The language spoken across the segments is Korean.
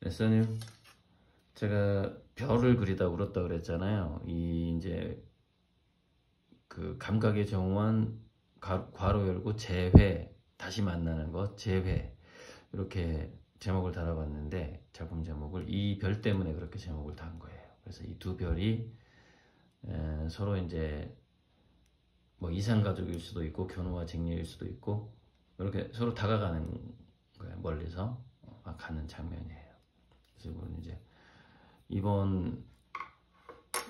레서님, 제가 별을 그리다 울었다 그랬잖아요. 이제 그 감각의 정원 괄호 열고 재회, 다시 만나는 것, 재회, 이렇게 제목을 달아봤는데, 작품 제목을 이 별 때문에 그렇게 제목을 단 거예요. 그래서 이 두 별이 서로 이제 뭐 이산가족일 수도 있고 견우와 직녀일 수도 있고, 이렇게 서로 다가가는 거예요. 멀리서 막 가는 장면이에요. 그래서 이제 이번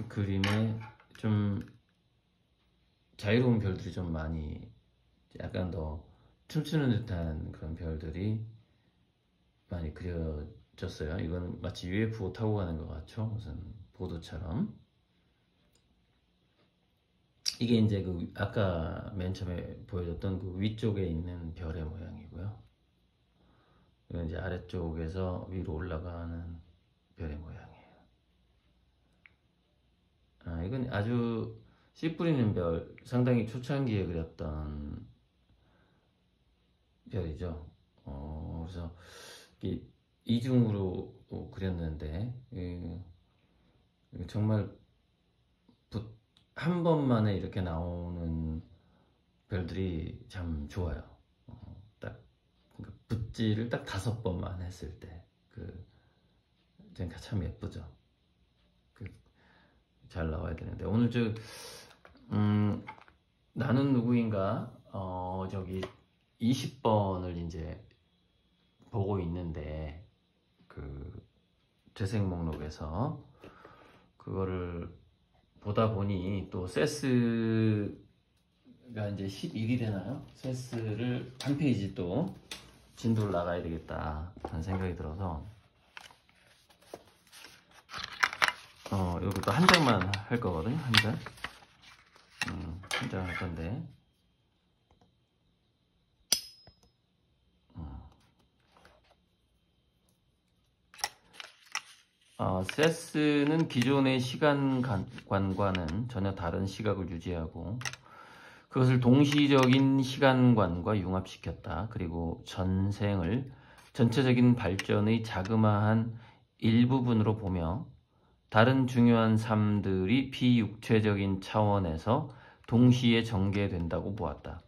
그림에 좀 자유로운 별들이 좀 많이, 약간 더 춤추는 듯한 그런 별들이 많이 그려졌어요. 이건 마치 UFO 타고 가는 것 같죠? 무슨 보드처럼. 이게 이제 그 아까 맨 처음에 보여줬던 그 위쪽에 있는 별의 모양이고요. 이건 이제 아래쪽에서 위로 올라가는 별의 모양이에요. 이건 아주 씨 뿌리는 별, 상당히 초창기에 그렸던 별이죠. 그래서 이중으로 그렸는데, 정말 한 번만에 이렇게 나오는 별들이 참 좋아요. 딱 그러니까 붓질을 딱 5번만 했을 때 참 예쁘죠. 잘 나와야 되는데, 오늘 나는 누구인가 저기 20번을 이제 보고 있는데, 그 재생 목록에서 그거를 보다 보니 또 세스가 이제 11이 되나요? 세스를 한 페이지 또 진도를 나가야 되겠다 하는 생각이 들어서 이것도 한 장만 할 거거든요. 한 장. 한 장 할 건데, 세스는 기존의 시간관과는 전혀 다른 시각을 유지하고 그것을 동시적인 시간관과 융합시켰다. 그리고 전생을 전체적인 발전의 자그마한 일부분으로 보며 다른 중요한 삶들이 비육체적인 차원에서 동시에 전개된다고 보았다.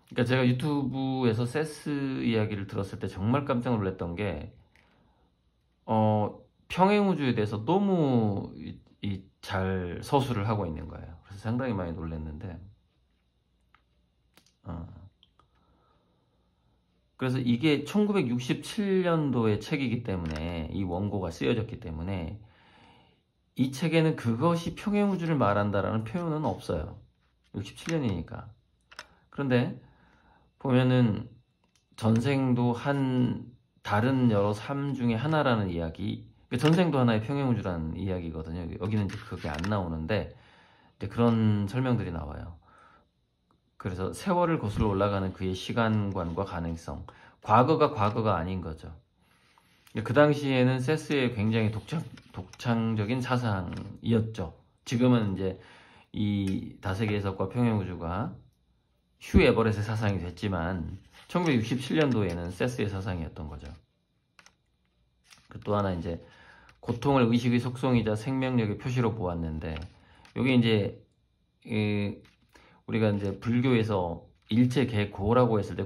그러니까 제가 유튜브에서 세스 이야기를 들었을 때 정말 깜짝 놀랐던 게, 평행우주에 대해서 너무 잘 서술을 하고 있는 거예요. 그래서 상당히 많이 놀랐는데, 그래서 이게 1967년도의 책이기 때문에, 이 원고가 쓰여졌기 때문에 이 책에는 그것이 평행우주를 말한다라는 표현은 없어요. 67년이니까. 그런데 보면은 전생도 한 다른 여러 삶 중에 하나라는 이야기, 전생도 하나의 평행우주라는 이야기거든요. 여기는 이제 그게 안 나오는데 이제 그런 설명들이 나와요. 그래서 세월을 거슬러 올라가는 그의 시간관과 가능성, 과거가 아닌 거죠. 그 당시에는 세스의 굉장히 독창적인 사상이었죠. 지금은 이제 이 다세계 해석과 평행우주가 휴 에버렛의 사상이 됐지만 1967년도에는 세스의 사상이었던 거죠. 또 하나 이제 고통을 의식의 속성이자 생명력의 표시로 보았는데, 여기 이제 우리가 이제 불교에서 일체계고라고 했을 때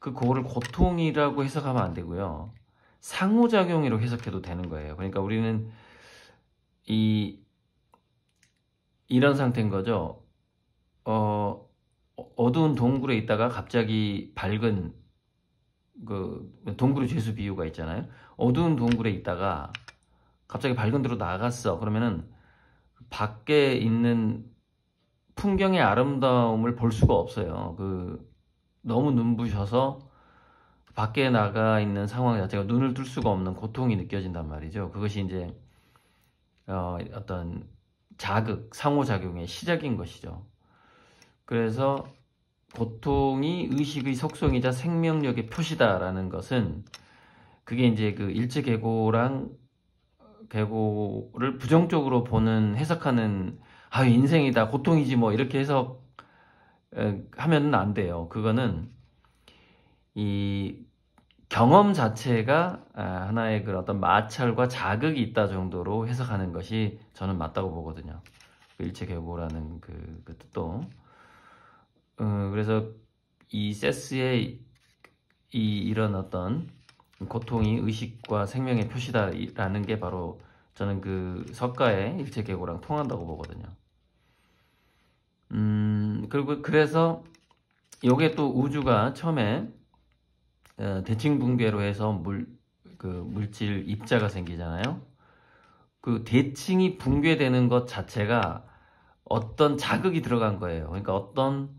그 고를 고통이라고 해석하면 안 되고요. 상호작용으로 해석해도 되는 거예요. 그러니까 우리는 이런 상태인 거죠. 어두운 동굴에 있다가 갑자기 밝은 그 동굴의 죄수 비유가 있잖아요. 어두운 동굴에 있다가 갑자기 밝은 데로 나갔어. 그러면은 밖에 있는 풍경의 아름다움을 볼 수가 없어요. 너무 눈부셔서 밖에 나가 있는 상황 자체가 눈을 뜰 수가 없는 고통이 느껴진단 말이죠. 그것이 이제 어떤 자극, 상호작용의 시작인 것이죠. 그래서 고통이 의식의 속성이자 생명력의 표시다라는 것은, 그게 이제 그 일체계고를 부정적으로 보는, 해석하는, 인생이다, 고통이지 뭐 이렇게 해석하면은 안 돼요. 그거는 경험 자체가 하나의 그 어떤 마찰과 자극이 있다 정도로 해석하는 것이 저는 맞다고 보거든요. 그 일체계고라는 그 뜻도. 그래서 이 세스의 이런 어떤 고통이 의식과 생명의 표시다라는 게 바로 저는 그 석가의 일체계고랑 통한다고 보거든요. 그리고 그래서 요게 또 우주가 처음에 대칭 붕괴로 해서 물질 입자가 생기잖아요. 그 대칭이 붕괴되는 것 자체가 어떤 자극이 들어간 거예요. 그러니까 어떤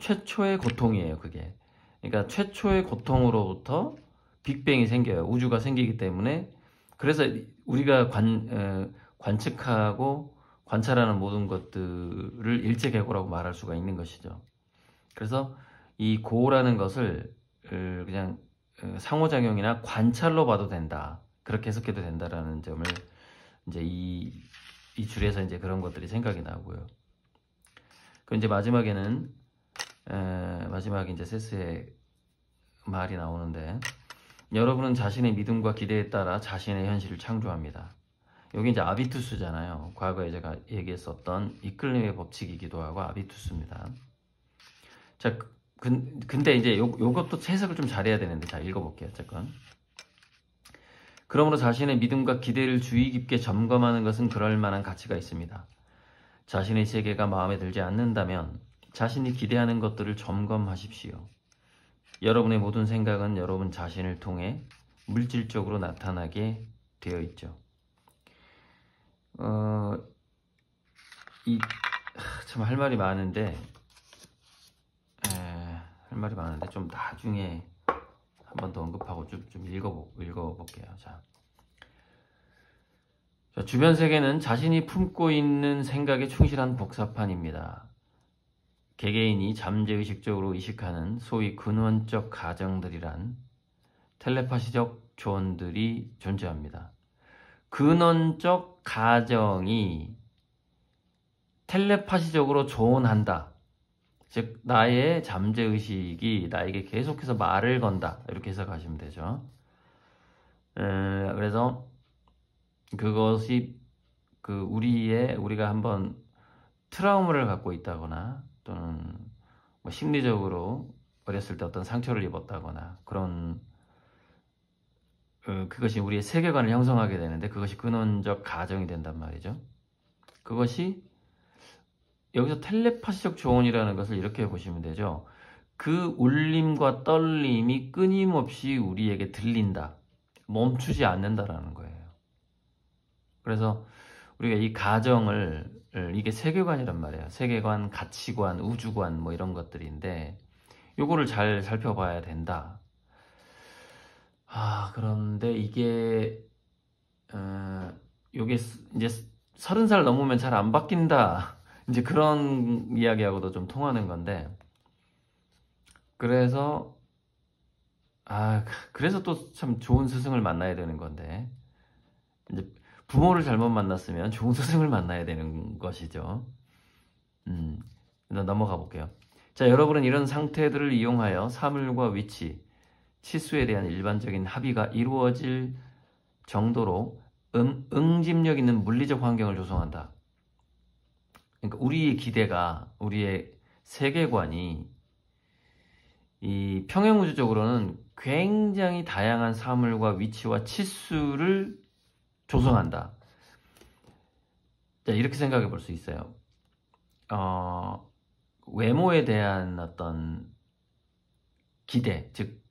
최초의 고통이에요, 그게. 그러니까 최초의 고통으로부터 빅뱅이 생겨요. 우주가 생기기 때문에. 그래서 우리가 관측하고 관찰하는 모든 것들을 일체계고라고 말할 수가 있는 것이죠. 그래서 이 고라는 것을 그냥 상호작용이나 관찰로 봐도 된다. 그렇게 해석해도 된다라는 점을 이제 이 줄에서 이제 그런 것들이 생각이 나고요. 그 이제 마지막에 이제 세스의 말이 나오는데, 여러분은 자신의 믿음과 기대에 따라 자신의 현실을 창조합니다. 여기 이제 아비투스잖아요. 과거에 제가 얘기했었던 이끌림의 법칙이기도 하고 아비투스입니다. 자, 근데 이제 요것도 해석을 좀 잘해야 되는데, 자, 읽어볼게요. 어쨌건. 그러므로 자신의 믿음과 기대를 주의 깊게 점검하는 것은 그럴 만한 가치가 있습니다. 자신의 세계가 마음에 들지 않는다면 자신이 기대하는 것들을 점검하십시오. 여러분의 모든 생각은 여러분 자신을 통해 물질적으로 나타나게 되어 있죠. 참 할 말이 많은데 좀 나중에 한 번 더 언급하고 좀 읽어볼게요. 자, 주변 세계는 자신이 품고 있는 생각에 충실한 복사판입니다. 개개인이 잠재의식적으로 의식하는 소위 근원적 가정들이란 텔레파시적 조언들이 존재합니다. 근원적 가정이 텔레파시적으로 조언한다. 즉 나의 잠재의식이 나에게 계속해서 말을 건다. 이렇게 해석하시면 되죠. 그래서 그것이 우리가 한번 트라우마를 갖고 있다거나 또는 뭐 심리적으로 어렸을 때 어떤 상처를 입었다거나 그런 그것이 우리의 세계관을 형성하게 되는데, 그것이 근원적 가정이 된단 말이죠. 그것이 여기서 텔레파시적 조언이라는 것을 이렇게 보시면 되죠. 그 울림과 떨림이 끊임없이 우리에게 들린다. 멈추지 않는다라는 거예요. 그래서 우리가 이 가정을, 이게 세계관이란 말이에요. 세계관, 가치관, 우주관 뭐 이런 것들인데 요거를 잘 살펴봐야 된다. 그런데 이게 요게 이제 30살 넘으면 잘 안 바뀐다. 이제 그런 이야기하고도 좀 통하는 건데, 그래서 또 참 좋은 스승을 만나야 되는 건데, 이제 부모를 잘못 만났으면 좋은 스승을 만나야 되는 것이죠. 일단 넘어가 볼게요. 자, 여러분은 이런 상태들을 이용하여 사물과 위치, 치수에 대한 일반적인 합의가 이루어질 정도로 응집력 있는 물리적 환경을 조성한다. 그러니까 우리의 기대가, 우리의 세계관이 이 평행우주적으로는 굉장히 다양한 사물과 위치와 치수를 조성한다. 자, 이렇게 생각해 볼 수 있어요. 외모에 대한 어떤 기대, 즉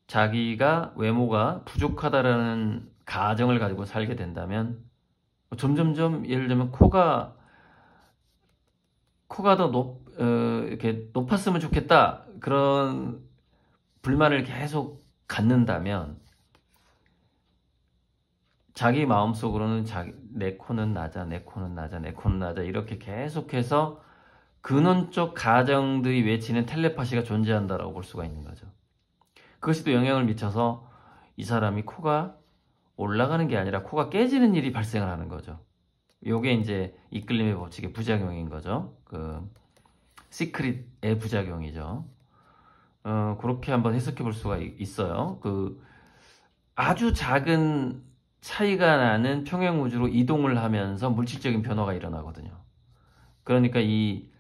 자기가 외모가 부족하다라는 가정을 가지고 살게 된다면 점점점, 예를 들면 코가 더 이렇게 높았으면 좋겠다, 그런 불만을 계속 갖는다면 자기 마음속으로는 내 코는 낮아, 내 코는 낮아, 내 코는 낮아, 이렇게 계속해서 근원적 가정들이 외치는 텔레파시가 존재한다라고 볼 수가 있는 거죠. 그것이 또 영향을 미쳐서 이 사람이 코가 올라가는 게 아니라 코가 깨지는 일이 발생을 하는 거죠. 요게 이제 이끌림의 법칙의 부작용인 거죠. 그 시크릿의 부작용이죠. 그렇게 한번 해석해 볼 수가 있어요. 그 아주 작은 차이가 나는 평행우주로 이동을 하면서 물질적인 변화가 일어나거든요. 그러니까 이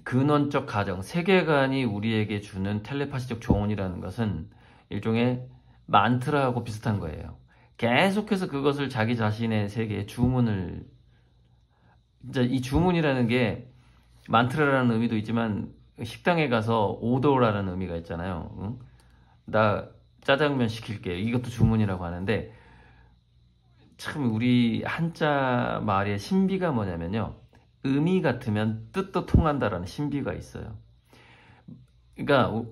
근원적 가정, 세계관이 우리에게 주는 텔레파시적 조언이라는 것은 일종의 만트라하고 비슷한 거예요. 계속해서 그것을 자기 자신의 세계에 주문을, 진짜 이 주문이라는 게 만트라라는 의미도 있지만 식당에 가서 오더라는 의미가 있잖아요. 응? 나 짜장면 시킬게. 이것도 주문이라고 하는데 참 우리 한자 말의 신비가 뭐냐면요. 의미 같으면 뜻도 통한다라는 신비가 있어요. 그러니까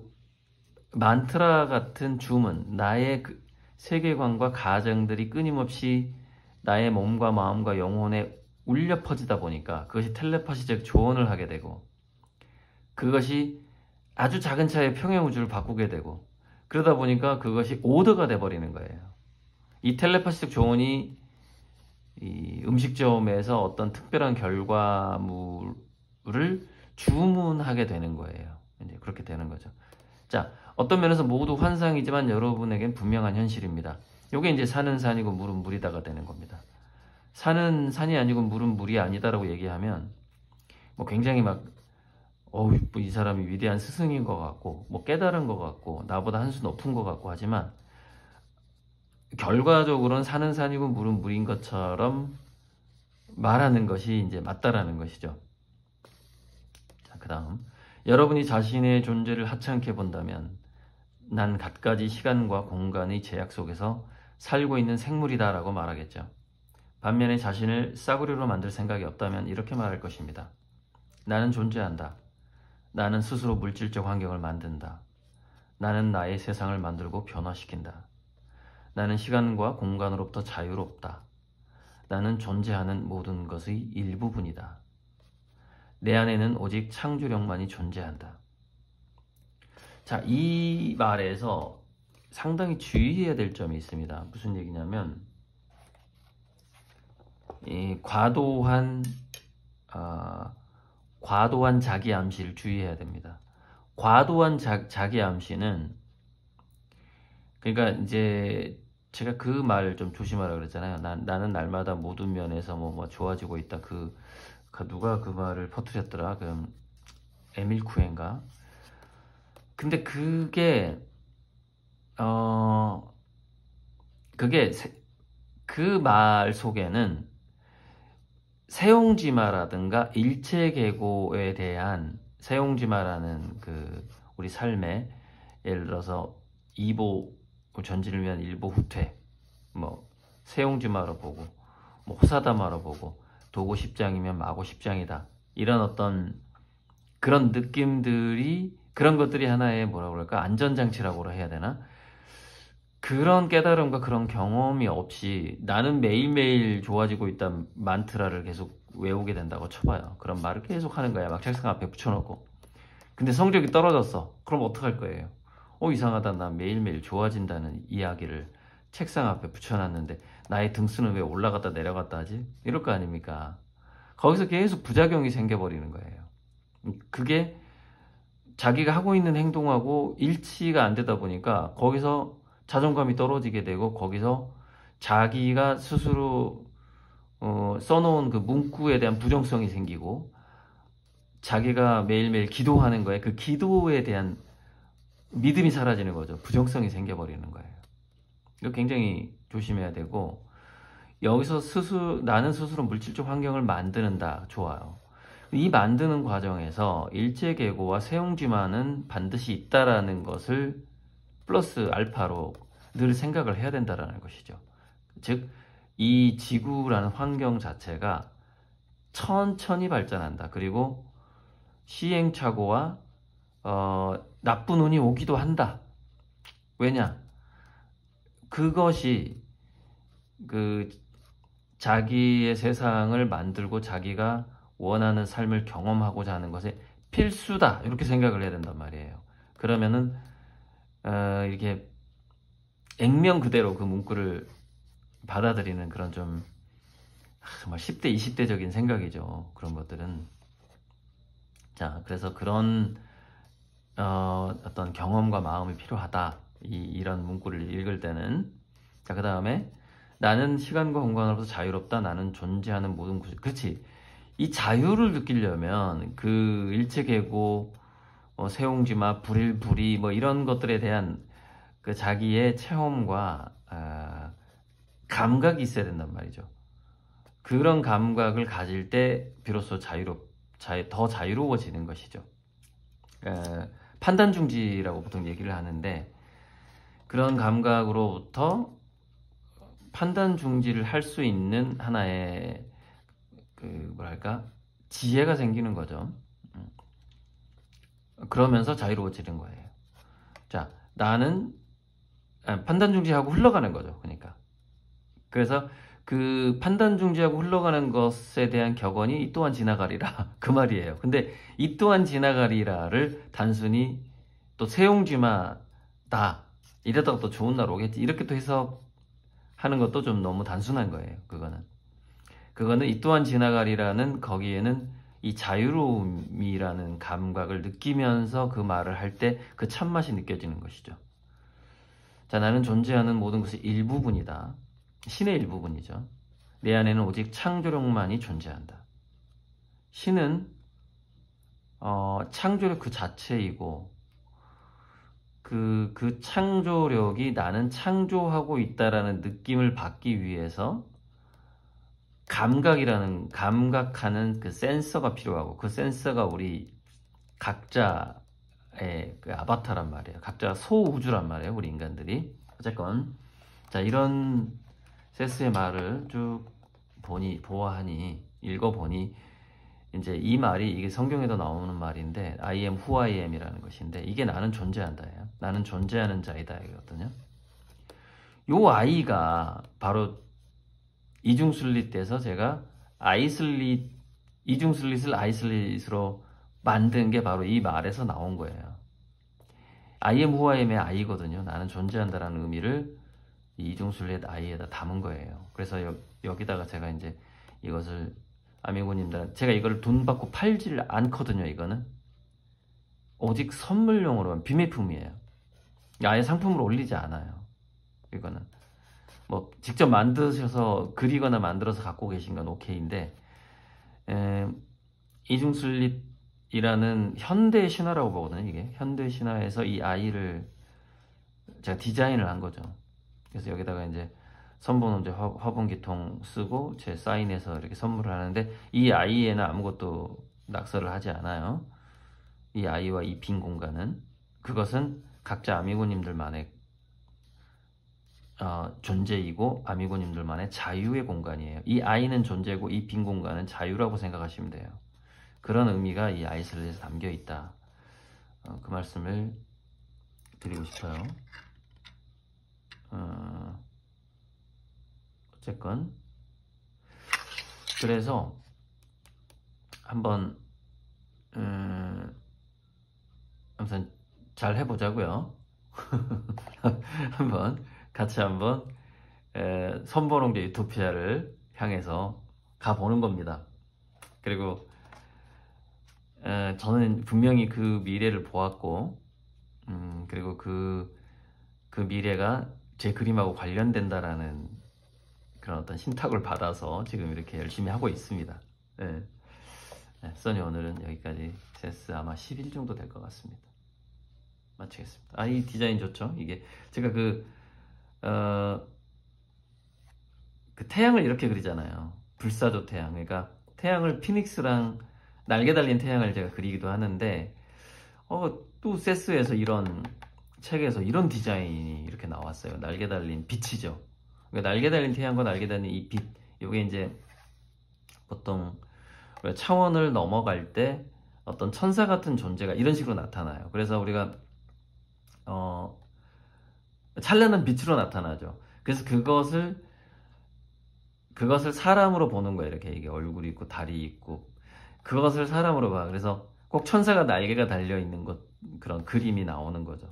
만트라 같은 주문, 나의 그 세계관과 가정들이 끊임없이 나의 몸과 마음과 영혼에 울려 퍼지다 보니까 그것이 텔레파시적 조언을 하게 되고 그것이 아주 작은 차이의 평행우주를 바꾸게 되고 그러다 보니까 그것이 오더가 돼버리는 거예요. 이 텔레파시적 조언이 이 음식점에서 어떤 특별한 결과물을 주문하게 되는 거예요. 이제 그렇게 되는 거죠. 자, 어떤 면에서 모두 환상이지만 여러분에겐 분명한 현실입니다. 이게 이제 산은 산이고 물은 물이다가 되는 겁니다. 산은 산이 아니고 물은 물이 아니다라고 얘기하면 뭐 굉장히 막 뭐이 사람이 위대한 스승인 것 같고 뭐 깨달은 것 같고 나보다 한 수 높은 것 같고 하지만 결과적으로는 산은 산이고 물은 물인 것처럼 말하는 것이 이제 맞다라는 것이죠. 자, 그 다음 여러분이 자신의 존재를 하찮게 본다면 난 갖가지 시간과 공간의 제약 속에서 살고 있는 생물이다 라고 말하겠죠. 반면에 자신을 싸구려로 만들 생각이 없다면 이렇게 말할 것입니다. 나는 존재한다. 나는 스스로 물질적 환경을 만든다. 나는 나의 세상을 만들고 변화시킨다. 나는 시간과 공간으로부터 자유롭다. 나는 존재하는 모든 것의 일부분이다. 내 안에는 오직 창조력만이 존재한다. 자, 이 말에서 상당히 주의해야 될 점이 있습니다. 무슨 얘기냐면 이 과도한 자기 암시를 주의해야 됩니다. 과도한 자기 암시는 그러니까 이제 제가 그 말 좀 조심하라 그랬잖아요. 나는 날마다 모든 면에서 뭐 좋아지고 있다. 누가 그 말을 퍼뜨렸더라. 그 에밀 쿠엔가. 근데 그게 그 말 속에는 세옹지마라든가 일체계고에 대한 세옹지마라는 그 우리 삶에 예를 들어서 이보 전진을 위한 일보 후퇴 뭐 세옹지마로 보고 뭐 호사다마로 보고 도고 십장이면 마고 십장이다 이런 어떤 그런 느낌들이 그런 것들이 하나의 뭐라 그럴까 안전장치라고 해야 되나 그런 깨달음과 그런 경험이 없이 나는 매일매일 좋아지고 있다 만트라를 계속 외우게 된다고 쳐봐요. 그런 말을 계속 하는 거야. 막 책상 앞에 붙여놓고. 근데 성적이 떨어졌어. 그럼 어떡할 거예요? 이상하다. 나 매일매일 좋아진다는 이야기를 책상 앞에 붙여놨는데 나의 등수는 왜 올라갔다 내려갔다 하지? 이럴 거 아닙니까? 거기서 계속 부작용이 생겨버리는 거예요. 그게 자기가 하고 있는 행동하고 일치가 안 되다 보니까 거기서 자존감이 떨어지게 되고 거기서 자기가 스스로 써놓은 그 문구에 대한 부정성이 생기고 자기가 매일매일 기도하는 거에 그 기도에 대한 믿음이 사라지는 거죠. 부정성이 생겨버리는 거예요. 이거 굉장히 조심해야 되고 여기서 나는 스스로 물질적 환경을 만드는다. 좋아요. 이 만드는 과정에서 일체계고와 세옹지마는 반드시 있다라는 것을 플러스 알파로 늘 생각을 해야 된다는 것이죠. 즉, 이 지구라는 환경 자체가 천천히 발전한다. 그리고 시행착오와 나쁜 운이 오기도 한다. 왜냐? 그것이 그 자기의 세상을 만들고 자기가 원하는 삶을 경험하고자 하는 것에 필수다. 이렇게 생각을 해야 된단 말이에요. 그러면은 이렇게 액면 그대로 그 문구를 받아들이는 그런 좀 정말 10대, 20대적인 생각이죠. 그런 것들은. 자, 그래서 그런 어떤 경험과 마음이 필요하다. 이런 문구를 읽을 때는. 자, 그 다음에 나는 시간과 공간으로부터 자유롭다. 나는 존재하는 모든 곳이. 그렇지. 이 자유를 느끼려면 그 일체계고 세옹지마, 불일불이 뭐 이런 것들에 대한 그 자기의 체험과 감각이 있어야 된단 말이죠. 그런 감각을 가질 때 비로소 더 자유로워지는 것이죠. 판단중지라고 보통 얘기를 하는데 그런 감각으로부터 판단중지를 할 수 있는 하나의 뭐랄까 지혜가 생기는 거죠. 그러면서 자유로워지는 거예요. 자, 나는 판단중지하고 흘러가는 거죠. 그러니까 그래서 그 판단중지하고 흘러가는 것에 대한 격언이 이 또한 지나가리라 그 말이에요. 근데 이 또한 지나가리라를 단순히 또 세용지마다 이러다가 또 좋은 날 오겠지 이렇게 또 해석하는 것도 좀 너무 단순한 거예요. 그거는 이 또한 지나가리라는 거기에는 이 자유로움이라는 감각을 느끼면서 그 말을 할 때 그 참맛이 느껴지는 것이죠. 자, 나는 존재하는 모든 것의 일부분이다. 신의 일부분이죠. 내 안에는 오직 창조력만이 존재한다. 신은 창조력 그 자체이고 그 창조력이 나는 창조하고 있다라는 느낌을 받기 위해서 감각하는 그 센서가 필요하고 그 센서가 우리 각자의 그 아바타란 말이에요. 각자 소우주란 말이에요. 우리 인간들이. 어쨌건 자, 이런 세스의 말을 쭉 읽어보니 이제 이 말이 이게 성경에도 나오는 말인데 I am who I am이라는 것인데 이게 나는 존재한다예요. 나는 존재하는 자이다 이거거든요. 요 I가 바로 이중슬릿돼서 제가 이중슬릿을 아이슬릿으로 만든 게 바로 이 말에서 나온 거예요. I am who I am의 I거든요. 나는 존재한다라는 의미를 이중슬릿 I에다 담은 거예요. 그래서 여기다가 제가 이제 이것을 아미고님들 제가 이걸 돈 받고 팔지를 않거든요. 이거는 오직 선물용으로만 비매품이에요. 아예 상품으로 올리지 않아요. 이거는 뭐 직접 만드셔서 그리거나 만들어서 갖고 계신 건 오케이인데 이중슬릿이라는 현대 신화라고 보거든요. 이게 현대 신화에서 이 아이를 제가 디자인을 한 거죠. 그래서 여기다가 이제 선번호 이제 화분기통 쓰고 제 사인해서 이렇게 선물을 하는데 이 아이에는 아무것도 낙서를 하지 않아요. 이 아이와 이 빈 공간은 그것은 각자 아미고님들만의 존재이고 아미고님들만의 자유의 공간이에요. 이 아이는 존재고 이 빈 공간은 자유라고 생각하시면 돼요. 그런 의미가 이 아이슬릿에 담겨 있다. 그 말씀을 드리고 싶어요. 어쨌건 그래서 한번 아무튼 잘 해보자고요. 같이 한번 선보롱제 유토피아를 향해서 가보는 겁니다. 그리고 저는 분명히 그 미래를 보았고 그리고 그 미래가 제 그림하고 관련된다라는 그런 어떤 신탁을 받아서 지금 이렇게 열심히 하고 있습니다. 써니 오늘은 여기까지. 세스 아마 10일 정도 될 것 같습니다. 마치겠습니다. 이 디자인 좋죠? 이게 제가 그 태양을 이렇게 그리잖아요. 불사조 태양. 그러니까 태양을 피닉스랑 날개 달린 태양을 제가 그리기도 하는데 또 세스에서 이런 책에서 이런 디자인이 이렇게 나왔어요. 날개 달린 빛이죠. 그러니까 날개 달린 태양과 날개 달린 이 빛, 이게 이제 보통 차원을 넘어갈 때 어떤 천사 같은 존재가 이런 식으로 나타나요. 그래서 우리가 찬란한 빛으로 나타나죠. 그래서 그것을 사람으로 보는 거예요. 이렇게 이게 얼굴이 있고 다리 있고 그것을 사람으로 봐. 그래서 꼭 천사가 날개가 달려 있는 그런 그림이 나오는 거죠.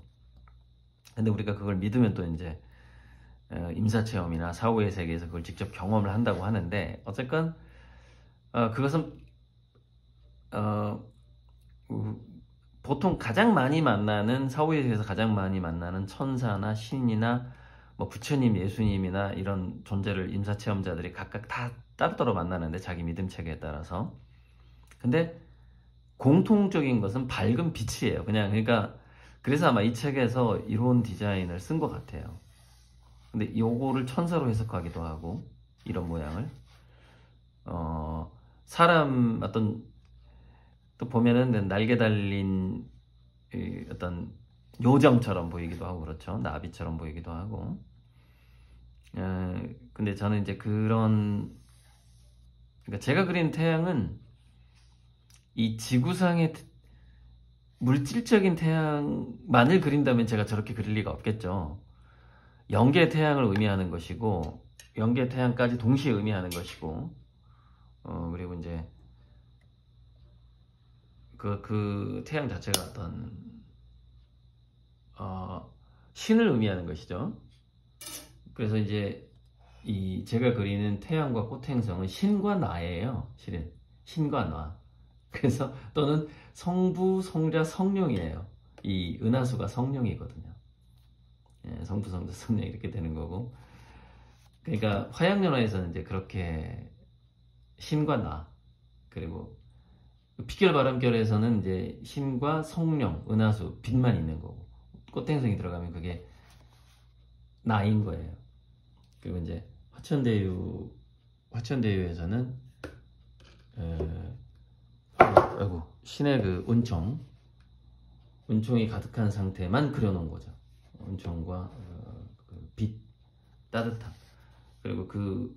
근데 우리가 그걸 믿으면 또 이제 임사체험이나 사후의 세계에서 그걸 직접 경험을 한다고 하는데 어쨌건 그것은 보통 가장 많이 만나는 사후세계에서 가장 많이 만나는 천사나 신이나 뭐 부처님, 예수님이나 이런 존재를 임사체험자들이 각각 다 따로따로 만나는데 자기 믿음 체계에 따라서. 근데 공통적인 것은 밝은 빛이에요. 그러니까 그래서 아마 이 책에서 이런 디자인을 쓴 것 같아요. 근데 요거를 천사로 해석하기도 하고 이런 모양을 사람 어떤 또 보면은 날개 달린 어떤 요정처럼 보이기도 하고 그렇죠. 나비처럼 보이기도 하고. 근데 저는 이제 그러니까 제가 그린 태양은 이 지구상의 물질적인 태양만을 그린다면 제가 저렇게 그릴 리가 없겠죠. 영계 태양을 의미하는 것이고 영계 태양까지 동시에 의미하는 것이고 그리고 이제 그 태양 자체가 어떤 신을 의미하는 것이죠. 그래서 이제 이 제가 그리는 태양과 꽃행성은 신과 나예요. 실은 신과 나. 그래서 또는 성부, 성자, 성령이에요. 이 은하수가 성령이거든요. 예, 성부, 성자, 성령 이렇게 되는 거고. 그러니까 화양연화에서는 이제 그렇게 신과 나 그리고 피결 바람결에서는 이제 신과 성령, 은하수, 빛만 있는 거고 꽃행성이 들어가면 그게 나인 거예요. 그리고 이제 화천대유에서는 신의 그 은총이 가득한 상태만 그려놓은 거죠. 은총과 그 빛, 따뜻함. 그리고 그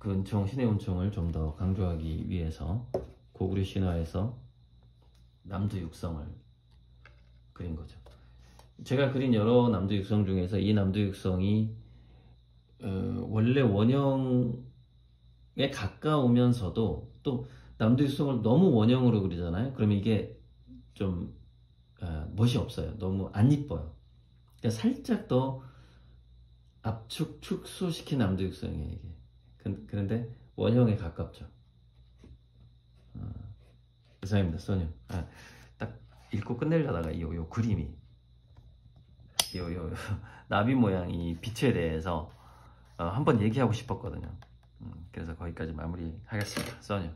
은총, 신의 은총을 좀 더 강조하기 위해서 고구려 신화에서 남두육성을 그린 거죠. 제가 그린 여러 남두육성 중에서 이 남두육성이 원래 원형에 가까우면서도 또 남두육성을 너무 원형으로 그리잖아요. 그러면 이게 좀 멋이 없어요. 너무 안 이뻐요. 그러니까 살짝 더 압축, 축소시킨 남두육성이에요. 이게. 그런데 원형에 가깝죠. 이상입니다. 소녀. 딱 읽고 끝내려다가 요 그림이 요 나비 모양 이 빛에 대해서 한번 얘기하고 싶었거든요. 그래서 거기까지 마무리하겠습니다. 소녀.